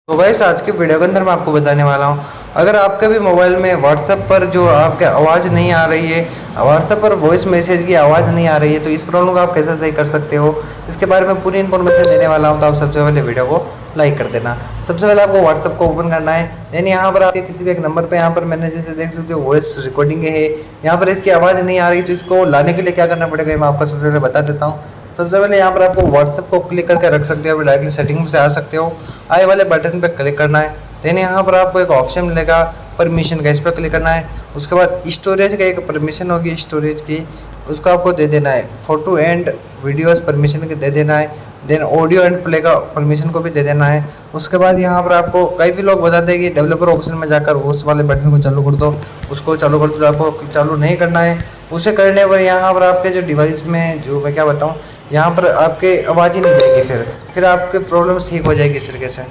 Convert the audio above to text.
तो गाइस आज की वीडियो के अंदर मैं आपको बताने वाला हूँ, अगर आपके भी मोबाइल में व्हाट्सएप पर जो आपके आवाज़ नहीं आ रही है, व्हाट्सएप पर वॉइस मैसेज की आवाज़ नहीं आ रही है, तो इस प्रॉब्लम को आप कैसे सही कर सकते हो, इसके बारे में पूरी इन्फॉर्मेशन देने वाला हूँ। तो आप सबसे पहले वीडियो को लाइक कर देना। सबसे पहले आपको व्हाट्सएप को ओपन करना है। देन यहाँ पर आपके किसी भी एक नंबर पर यहाँ पर मैंने जैसे देख सकते हो वॉइस रिकॉर्डिंग है, यहाँ पर इसकी आवाज़ नहीं आ रही, तो इसको लाने के लिए क्या करना पड़ेगा मैं आपको सबसे पहले बता देता हूँ। सबसे पहले यहाँ पर आपको व्हाट्सएप को क्लिक करके रख सकते हो, डायरेक्टली सेटिंग से आ सकते हो, आई वाले बटन पर क्लिक करना है। देन यहाँ पर आपको एक ऑप्शन मिलेगा परमिशन का, इस पर क्लिक करना है। उसके बाद स्टोरेज का एक परमिशन होगी स्टोरेज की, उसको आपको दे देना है। फ़ोटो एंड वीडियोस परमिशन के दे देना है। देन ऑडियो एंड प्ले का परमिशन को भी दे देना है। उसके बाद यहाँ पर आपको कई भी लोग बताते हैं कि डेवलपर ऑप्शन में जाकर उस वाले बटन को चालू कर दो, उसको चालू कर दो, तो आपको चालू नहीं करना है। उसे करने पर यहाँ पर आपके जो डिवाइस में जो मैं क्या बताऊँ, यहाँ पर आपके आवाज़ ही नहीं जाएगी, फिर आपके प्रॉब्लम ठीक हो जाएगी इस तरीके से।